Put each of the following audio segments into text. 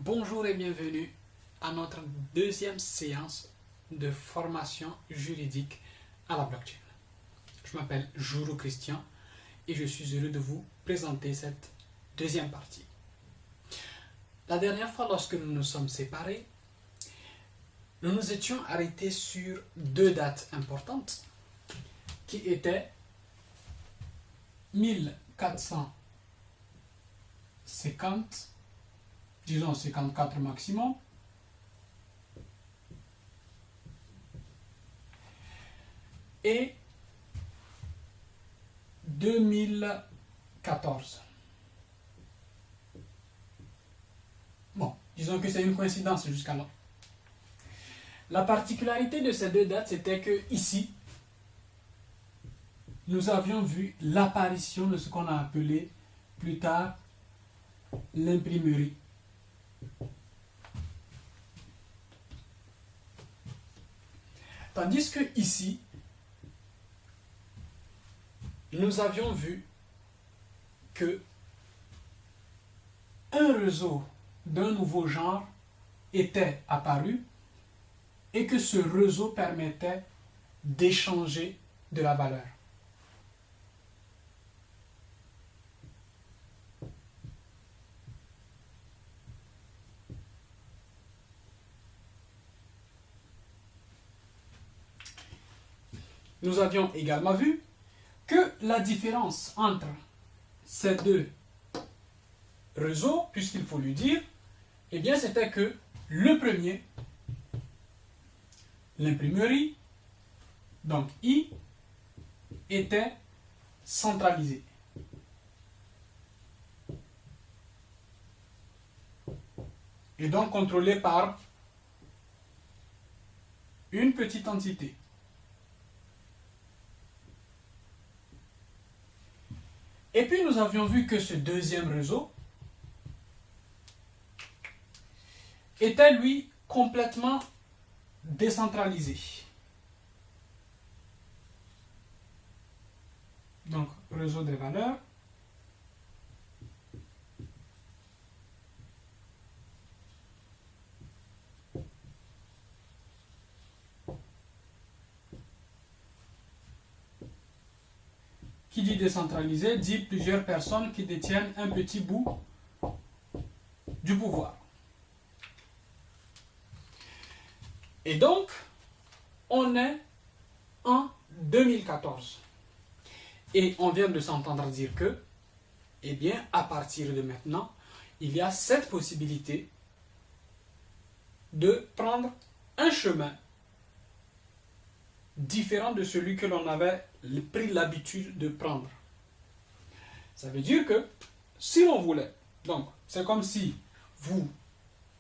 Bonjour et bienvenue à notre deuxième séance de formation juridique à la blockchain. Je m'appelle Jouro Christian et je suis heureux de vous présenter cette deuxième partie. La dernière fois, lorsque nous nous sommes séparés, nous nous étions arrêtés sur deux dates importantes qui étaient 1450, disons 54 maximum, et 2014. Bon, disons que c'est une coïncidence jusqu'à là. La particularité de ces deux dates, c'était que ici, nous avions vu l'apparition de ce qu'on a appelé plus tard l'imprimerie. Tandis que ici, nous avions vu que un réseau d'un nouveau genre était apparu et que ce réseau permettait d'échanger de la valeur. Nous avions également vu que la différence entre ces deux réseaux, puisqu'il faut lui dire, eh bien c'était que le premier, l'imprimerie, donc I, était centralisé. Et donc contrôlé par une petite entité. Et puis nous avions vu que ce deuxième réseau était lui complètement décentralisé. Donc réseau des valeurs. Qui dit décentralisé dit plusieurs personnes qui détiennent un petit bout du pouvoir. Et donc, on est en 2014. Et on vient de s'entendre dire que, eh bien, à partir de maintenant, il y a cette possibilité de prendre un chemin différent de celui que l'on avait pris l'habitude de prendre. Ça veut dire que si l'on voulait, donc c'est comme si vous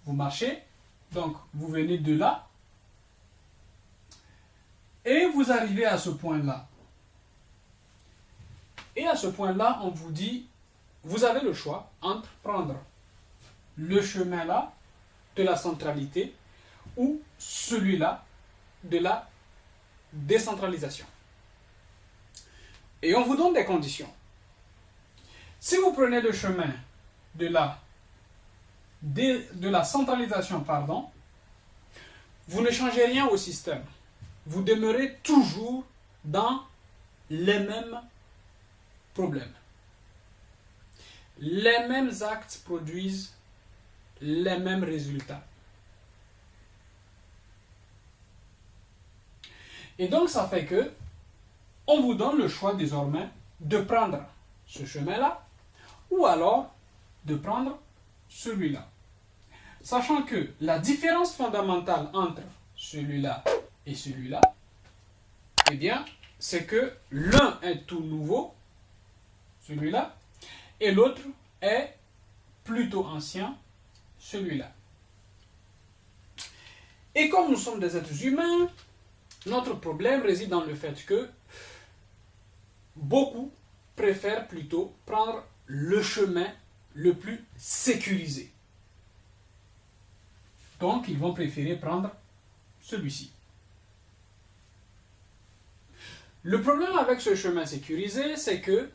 marchez, donc vous venez de là, et vous arrivez à ce point-là. Et à ce point-là, on vous dit, vous avez le choix entre prendre le chemin-là de la centralité ou celui-là de la décentralisation. Et on vous donne des conditions. Si vous prenez le chemin de la centralisation, vous ne changez rien au système. Vous demeurez toujours dans les mêmes problèmes. Les mêmes actes produisent les mêmes résultats. Et donc ça fait que on vous donne le choix désormais de prendre ce chemin-là ou alors de prendre celui-là. Sachant que la différence fondamentale entre celui-là et celui-là, eh bien, c'est que l'un est tout nouveau, celui-là, et l'autre est plutôt ancien, celui-là. Et comme nous sommes des êtres humains, notre problème réside dans le fait que beaucoup préfèrent plutôt prendre le chemin le plus sécurisé. Donc, ils vont préférer prendre celui-ci. Le problème avec ce chemin sécurisé, c'est que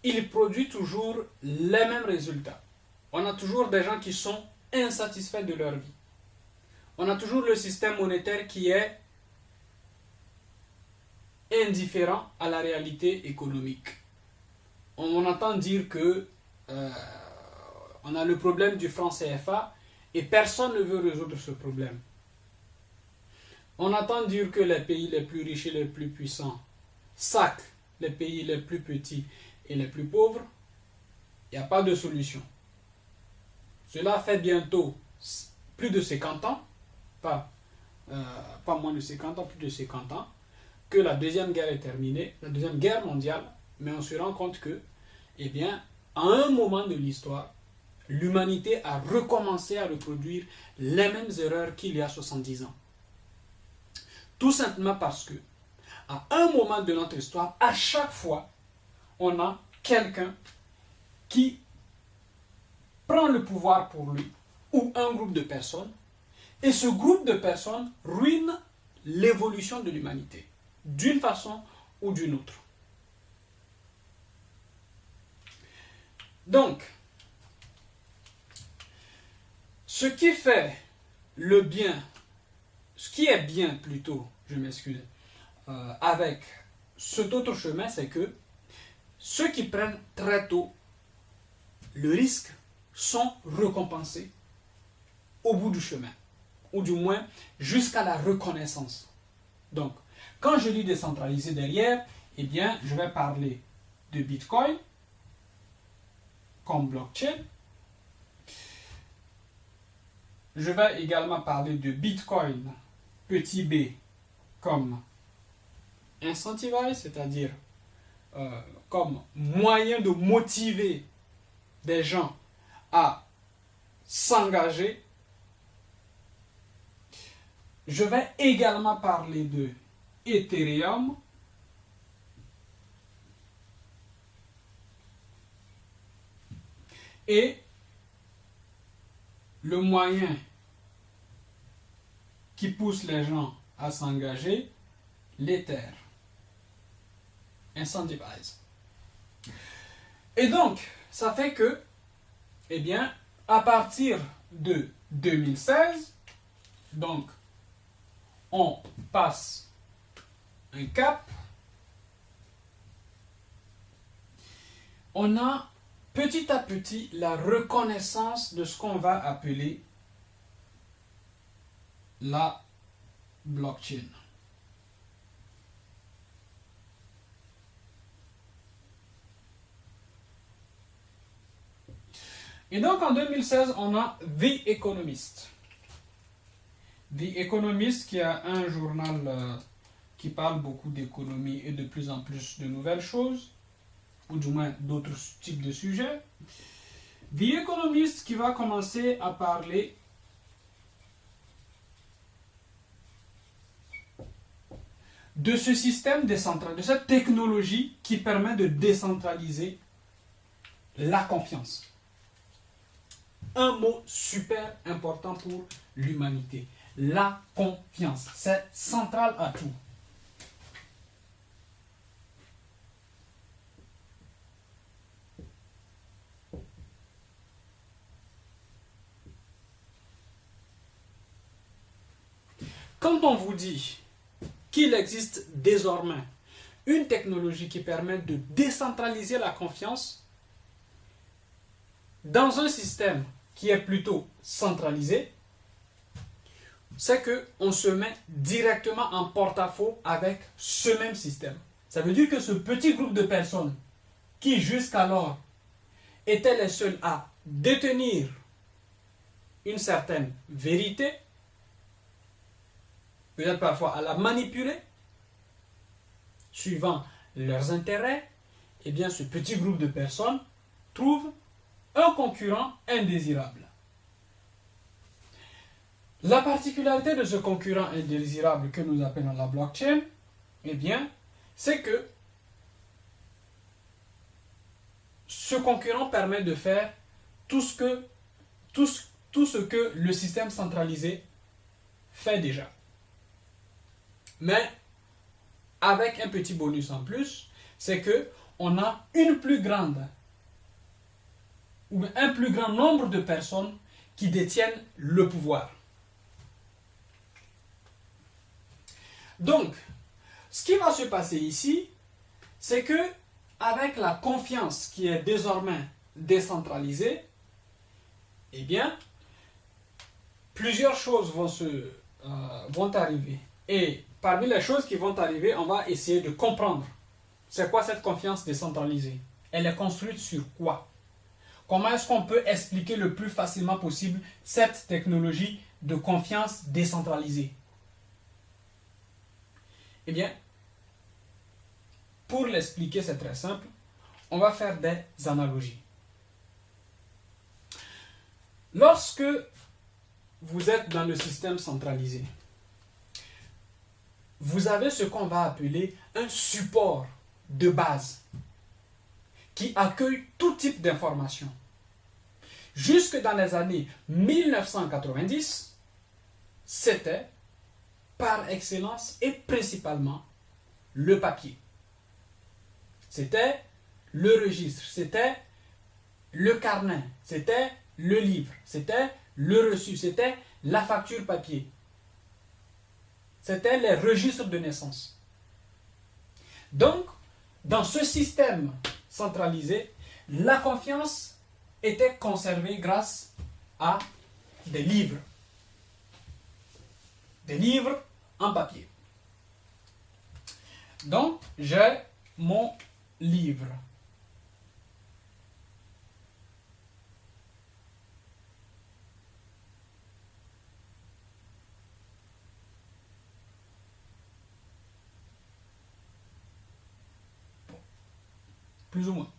il produit toujours les mêmes résultats. On a toujours des gens qui sont insatisfaits de leur vie. On a toujours le système monétaire qui est indifférent à la réalité économique. On entend dire que on a le problème du franc CFA et personne ne veut résoudre ce problème. On entend dire que les pays les plus riches et les plus puissants saquent les pays les plus petits et les plus pauvres. Il n'y a pas de solution. Cela fait bientôt plus de 50 ans, pas moins de 50 ans, plus de 50 ans, que la Deuxième Guerre est terminée, la Deuxième Guerre mondiale, mais on se rend compte que, eh bien, à un moment de l'histoire, l'humanité a recommencé à reproduire les mêmes erreurs qu'il y a 70 ans. Tout simplement parce que, à un moment de notre histoire, à chaque fois, on a quelqu'un qui prend le pouvoir pour lui, ou un groupe de personnes, et ce groupe de personnes ruine l'évolution de l'humanité, d'une façon ou d'une autre. Donc, ce qui fait le bien, ce qui est bien plutôt, je m'excuse, avec cet autre chemin, c'est que ceux qui prennent très tôt le risque sont récompensés au bout du chemin, ou du moins jusqu'à la reconnaissance. Donc, quand je dis décentralisé derrière, eh bien, je vais parler de Bitcoin comme blockchain. Je vais également parler de Bitcoin, petit b, comme incentivize, c'est-à-dire comme moyen de motiver des gens à s'engager. Je vais également parler de Ethereum. Et le moyen qui pousse les gens à s'engager, l'Ether. Incentivize. Et donc, ça fait que, eh bien, à partir de 2016, donc, on passe un cap, on a petit à petit la reconnaissance de ce qu'on va appeler la blockchain. Et donc en 2016, on a The Economist. The Economist qui a un journal qui parle beaucoup d'économie et de plus en plus de nouvelles choses, ou du moins d'autres types de sujets. The Economist qui va commencer à parler de ce système décentralisé, de cette technologie qui permet de décentraliser la confiance. Un mot super important pour l'humanité. La confiance. C'est central à tout. Quand on vous dit qu'il existe désormais une technologie qui permet de décentraliser la confiance dans un système qui est plutôt centralisé, c'est qu'on se met directement en porte-à-faux avec ce même système. Ça veut dire que ce petit groupe de personnes qui jusqu'alors étaient les seuls à détenir une certaine vérité, peut-être parfois à la manipuler, suivant leurs intérêts, eh bien ce petit groupe de personnes trouve un concurrent indésirable. La particularité de ce concurrent indésirable que nous appelons la blockchain, eh bien, c'est que ce concurrent permet de faire tout ce que le système centralisé fait déjà. Mais avec un petit bonus en plus, c'est que on a un plus grand nombre de personnes qui détiennent le pouvoir. Donc, ce qui va se passer ici, c'est que avec la confiance qui est désormais décentralisée, eh bien, plusieurs choses vont arriver. Et parmi les choses qui vont arriver, on va essayer de comprendre c'est quoi cette confiance décentralisée. Elle est construite sur quoi? Comment est-ce qu'on peut expliquer le plus facilement possible cette technologie de confiance décentralisée? Eh bien, pour l'expliquer, c'est très simple. On va faire des analogies. Lorsque vous êtes dans le système centralisé, vous avez ce qu'on va appeler un support de base qui accueille tout type d'informations. Jusque dans les années 1990, c'était par excellence et principalement le papier. C'était le registre, c'était le carnet, c'était le livre, c'était le reçu, c'était la facture papier. C'était les registres de naissance. Donc, dans ce système centralisé, la confiance était conservée grâce à des livres. Des livres en papier. Donc, j'ai mon livre. Plus ou moins.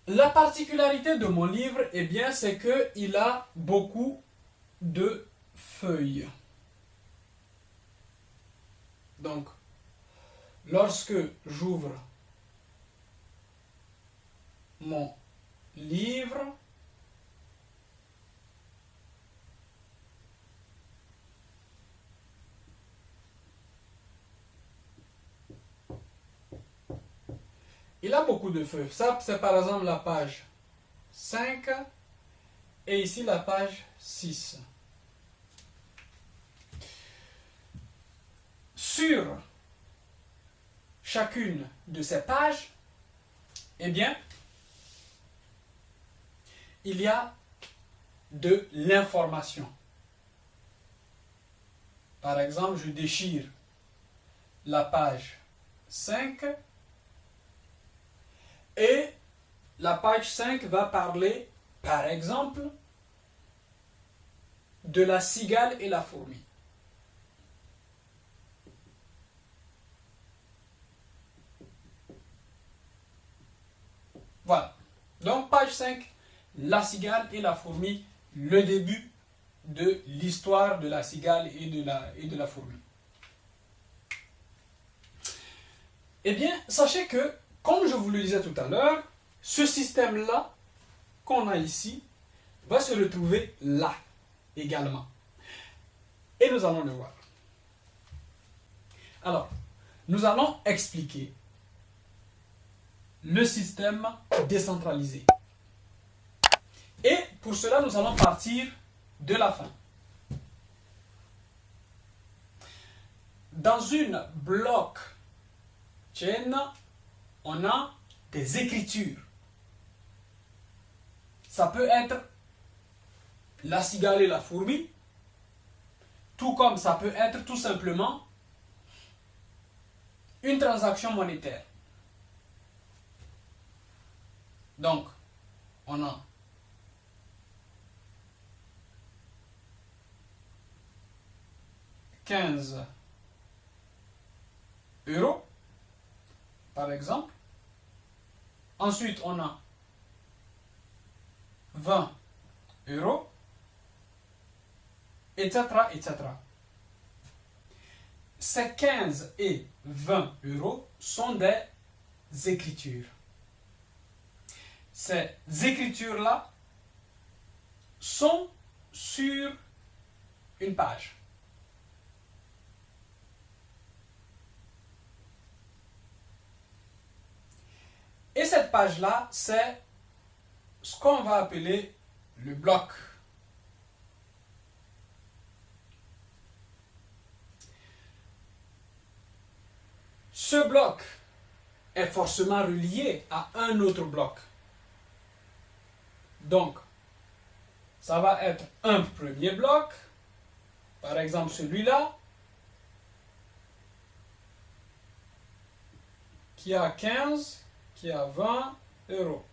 La particularité de mon livre, eh bien, c'est qu'il a beaucoup de feuilles. Donc, lorsque j'ouvre mon livre, il a beaucoup de feuilles. Ça, c'est par exemple la page 5 et ici la page 6. Sur chacune de ces pages, eh bien, il y a de l'information. Par exemple, je déchire la page 5 et la page 5 va parler, par exemple, de la cigale et la fourmi. Voilà. Donc, page 5, la cigale et la fourmi, le début de l'histoire de la cigale et de la fourmi. Eh bien, sachez que, comme je vous le disais tout à l'heure, ce système-là qu'on a ici va se retrouver là également. Et nous allons le voir. Alors, nous allons expliquer le système décentralisé. Et pour cela, nous allons partir de la fin. Dans une blockchain, on a des écritures. Ça peut être la cigale et la fourmi, tout comme ça peut être tout simplement une transaction monétaire. Donc, on a €15, par exemple. Ensuite, on a 20 €, etc., etc. Ces 15 et 20 € sont des écritures. Ces écritures-là sont sur une page. Et cette page-là, c'est ce qu'on va appeler le bloc. Ce bloc est forcément relié à un autre bloc. Donc, ça va être un premier bloc, par exemple celui-là, qui a 15, qui a 20 euros,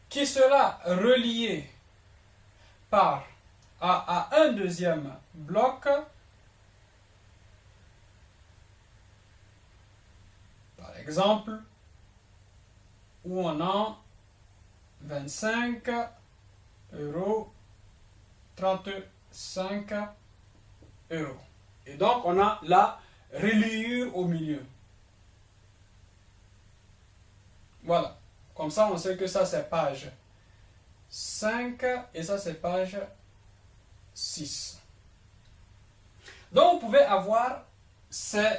qui sera relié à un deuxième bloc, par exemple, où on a 25 euros, 35 euros. Et donc, on a la reliure au milieu. Voilà. Comme ça, on sait que ça, c'est page 5 et ça, c'est page 6. Donc, vous pouvez avoir ces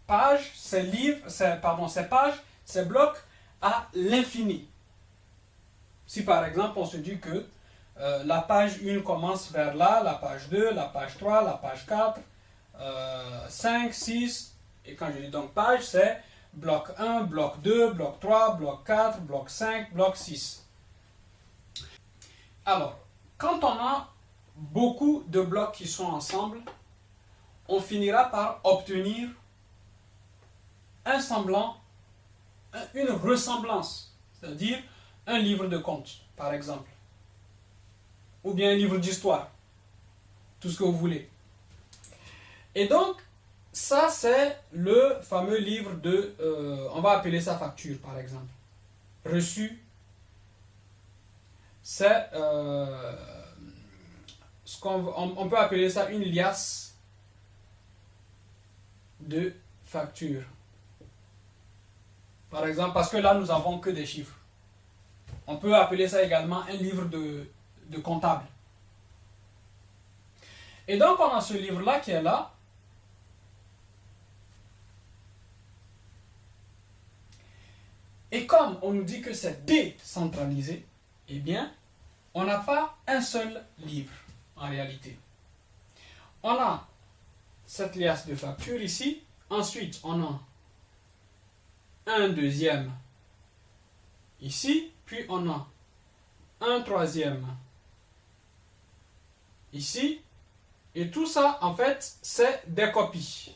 pages, ces livres, ces pages, ces blocs à l'infini. Si par exemple, on se dit que la page 1 commence vers là, la page 2, la page 3, la page 4, 5, 6, et quand je dis donc page, c'est bloc 1, bloc 2, bloc 3, bloc 4, bloc 5, bloc 6. Alors, quand on a beaucoup de blocs qui sont ensemble, on finira par obtenir un semblant, une ressemblance, c'est-à-dire un livre de comptes, par exemple, ou bien un livre d'histoire, tout ce que vous voulez. Et donc, ça c'est le fameux livre de, on va appeler ça facture, par exemple, reçu. C'est on peut appeler ça une liasse de factures. Par exemple, parce que là, nous n'avons que des chiffres. On peut appeler ça également un livre de comptable. Et donc, on a ce livre-là qui est là. Et comme on nous dit que c'est décentralisé, eh bien, on n'a pas un seul livre en réalité. On a cette liasse de factures ici. Ensuite, on a un deuxième ici. Puis on a un troisième ici. Et tout ça, en fait, c'est des copies.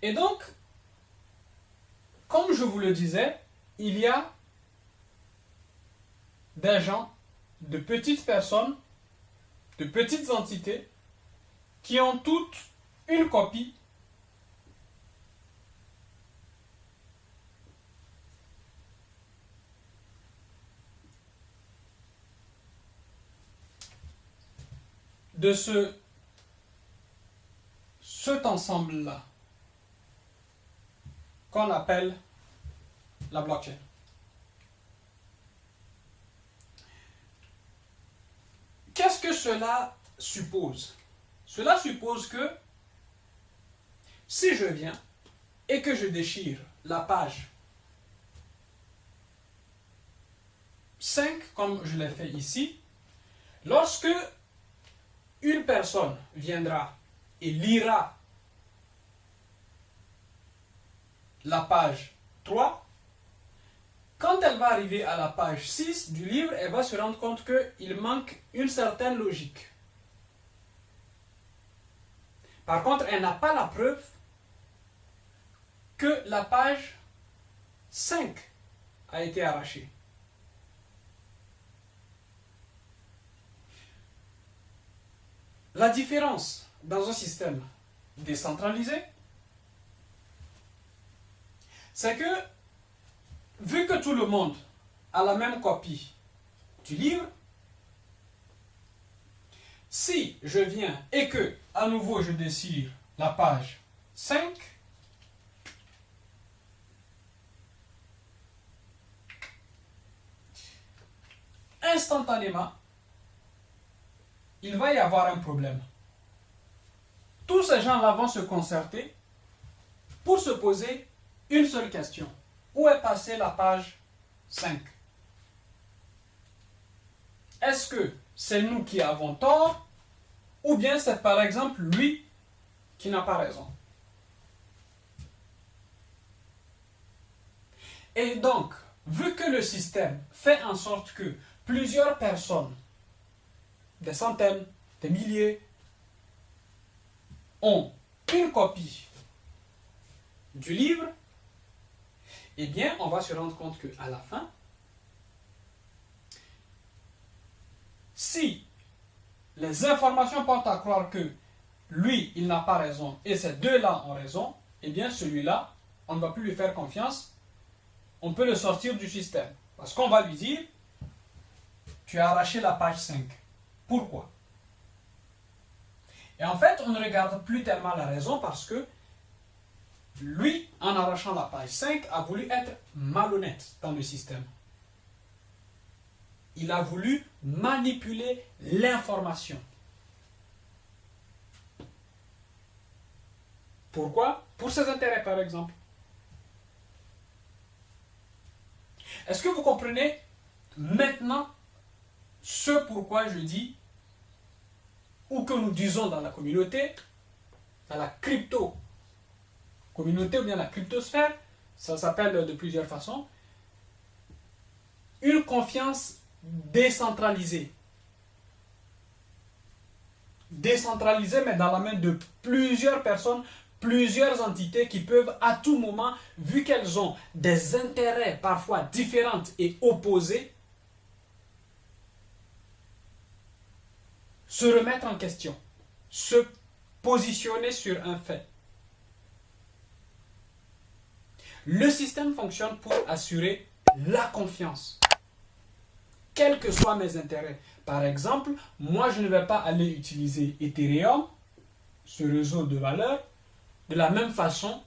Et donc, comme je vous le disais, il y a des gens, de petites personnes, de petites entités, qui ont toutes une copie de cet ensemble-là qu'on appelle la blockchain. Qu'est-ce que cela suppose? Cela suppose que si je viens et que je déchire la page 5, comme je l'ai fait ici, lorsque une personne viendra et lira la page 3, quand elle va arriver à la page 6 du livre, elle va se rendre compte qu'il manque une certaine logique. Par contre, elle n'a pas la preuve que la page 5 a été arrachée. La différence dans un système décentralisé, c'est que, vu que tout le monde a la même copie du livre, si je viens et que, à nouveau, je déchire la page 5, instantanément, il va y avoir un problème. Tous ces gens-là vont se concerter pour se poser une seule question. Où est passée la page 5? Est-ce que c'est nous qui avons tort ou bien c'est par exemple lui qui n'a pas raison? Et donc, vu que le système fait en sorte que plusieurs personnes, des centaines, des milliers, ont une copie du livre, eh bien, on va se rendre compte qu'à la fin, si les informations portent à croire que lui, il n'a pas raison et ces deux-là ont raison, eh bien, celui-là, on ne va plus lui faire confiance, on peut le sortir du système. Parce qu'on va lui dire, tu as arraché la page 5. Pourquoi? Et en fait, on ne regarde plus tellement la raison parce que lui, en arrachant la page 5, a voulu être malhonnête dans le système. Il a voulu manipuler l'information. Pourquoi? Pour ses intérêts, par exemple. Est-ce que vous comprenez maintenant ce pourquoi je dis, ou que nous disons dans la communauté, dans la crypto-communauté ou bien la cryptosphère, ça s'appelle de plusieurs façons, une confiance décentralisée. Décentralisée, mais dans la main de plusieurs personnes, plusieurs entités qui peuvent à tout moment, vu qu'elles ont des intérêts parfois différents et opposés, se remettre en question, se positionner sur un fait. Le système fonctionne pour assurer la confiance, quels que soient mes intérêts. Par exemple, moi je ne vais pas aller utiliser Ethereum, ce réseau de valeurs, de la même façon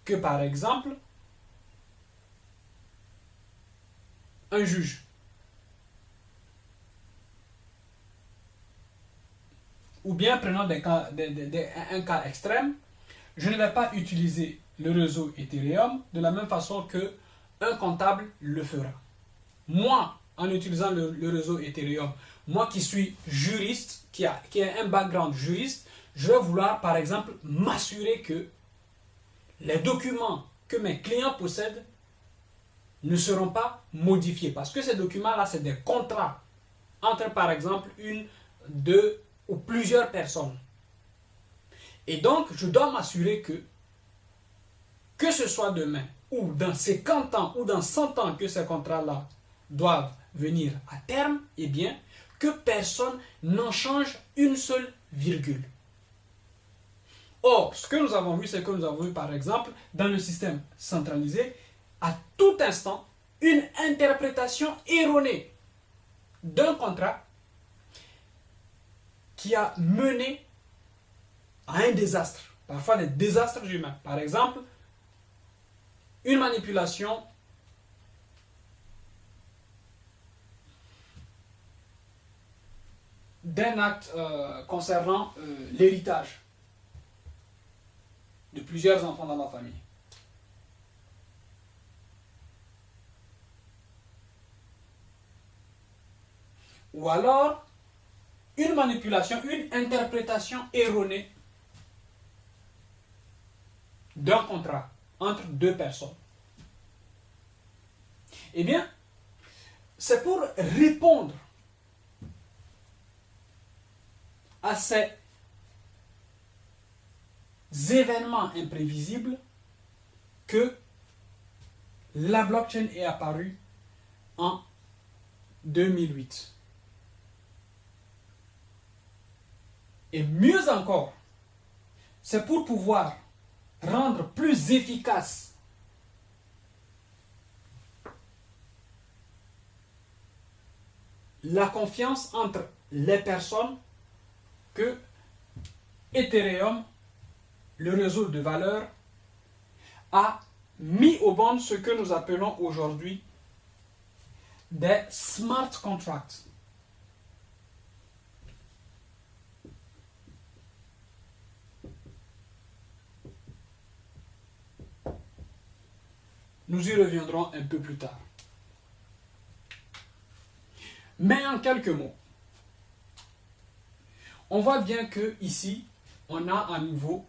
que par exemple un juge. Ou bien prenons un cas extrême, je ne vais pas utiliser le réseau Ethereum de la même façon que un comptable le fera. Moi, en utilisant le réseau Ethereum, moi qui suis juriste, qui a un background juriste, je vais vouloir par exemple m'assurer que les documents que mes clients possèdent ne seront pas modifiés. Parce que ces documents-là, c'est des contrats entre par exemple une, deux ou plusieurs personnes. Et donc, je dois m'assurer que ce soit demain, ou dans 50 ans, ou dans 100 ans que ces contrats-là doivent venir à terme, eh bien, que personne n'en change une seule virgule. Or, ce que nous avons vu, c'est que nous avons vu, par exemple, dans le système centralisé, à tout instant, une interprétation erronée d'un contrat qui a mené à un désastre, parfois des désastres humains. Par exemple, une manipulation d'un acte concernant l'héritage de plusieurs enfants dans la famille. Ou alors, une manipulation, une interprétation erronée d'un contrat entre deux personnes. Eh bien, c'est pour répondre à ces événements imprévisibles que la blockchain est apparue en 2008. Et mieux encore, c'est pour pouvoir rendre plus efficace la confiance entre les personnes que Ethereum, le réseau de valeurs, a mis au banc ce que nous appelons aujourd'hui des smart contracts. Nous y reviendrons un peu plus tard. Mais en quelques mots, on voit bien que ici, on a à nouveau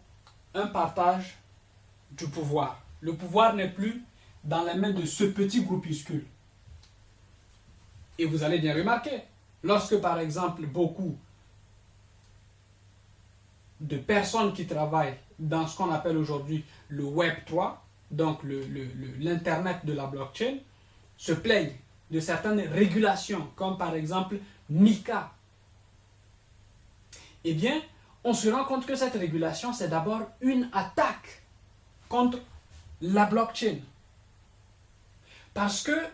un partage du pouvoir. Le pouvoir n'est plus dans les mains de ce petit groupuscule. Et vous allez bien remarquer, lorsque par exemple beaucoup de personnes qui travaillent dans ce qu'on appelle aujourd'hui le Web 3, donc l'Internet de la blockchain, se plaignent de certaines régulations, comme par exemple MiCA. Eh bien, on se rend compte que cette régulation, c'est d'abord une attaque contre la blockchain. Parce que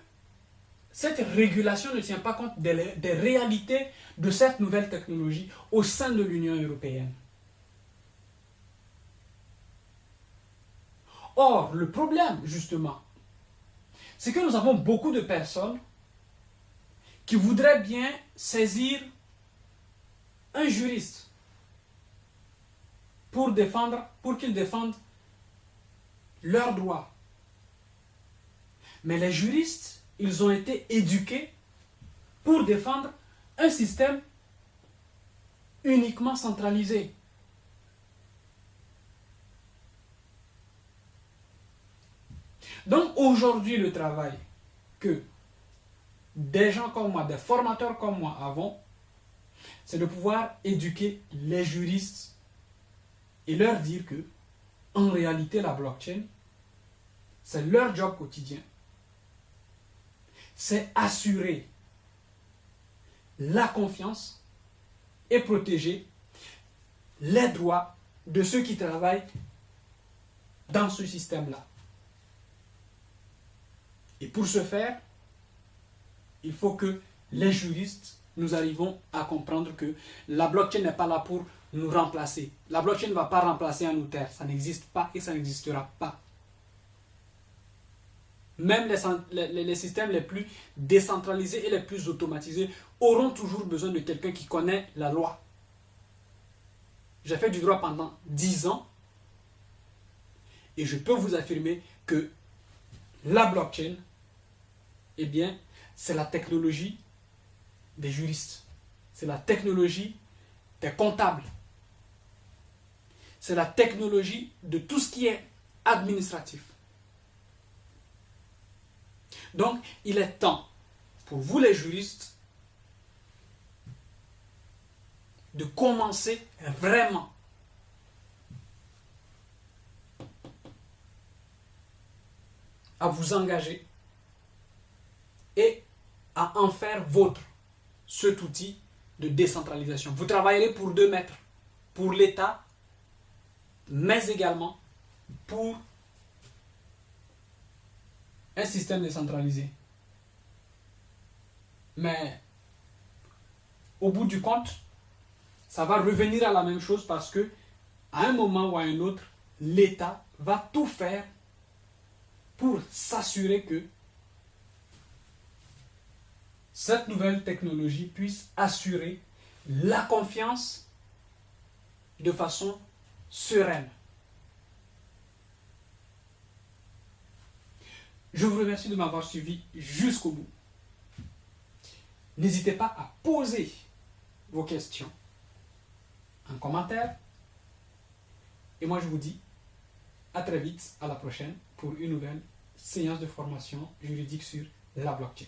cette régulation ne tient pas compte des réalités de cette nouvelle technologie au sein de l'Union européenne. Or, le problème, justement, c'est que nous avons beaucoup de personnes qui voudraient bien saisir un juriste pour qu'il défende leurs droits. Mais les juristes, ils ont été éduqués pour défendre un système uniquement centralisé. Donc aujourd'hui, le travail que des gens comme moi, des formateurs comme moi avons, c'est de pouvoir éduquer les juristes et leur dire que, en réalité, la blockchain, c'est leur job quotidien. C'est assurer la confiance et protéger les droits de ceux qui travaillent dans ce système-là. Et pour ce faire, il faut que les juristes, nous arrivons à comprendre que la blockchain n'est pas là pour nous remplacer. La blockchain ne va pas remplacer un notaire. Ça n'existe pas et ça n'existera pas. Même les systèmes les plus décentralisés et les plus automatisés auront toujours besoin de quelqu'un qui connaît la loi. J'ai fait du droit pendant 10 ans et je peux vous affirmer que la blockchain, eh bien, c'est la technologie des juristes. C'est la technologie des comptables. C'est la technologie de tout ce qui est administratif. Donc, il est temps pour vous les juristes de commencer vraiment à vous engager et à en faire vôtre cet outil de décentralisation. Vous travaillerez pour deux maîtres, pour l'État, mais également pour un système décentralisé. Mais au bout du compte, ça va revenir à la même chose parce que à un moment ou à un autre, l'État va tout faire pour s'assurer que cette nouvelle technologie puisse assurer la confiance de façon sereine. Je vous remercie de m'avoir suivi jusqu'au bout. N'hésitez pas à poser vos questions en commentaire. Et moi, je vous dis à très vite, à la prochaine, pour une nouvelle séance de formation juridique sur la blockchain.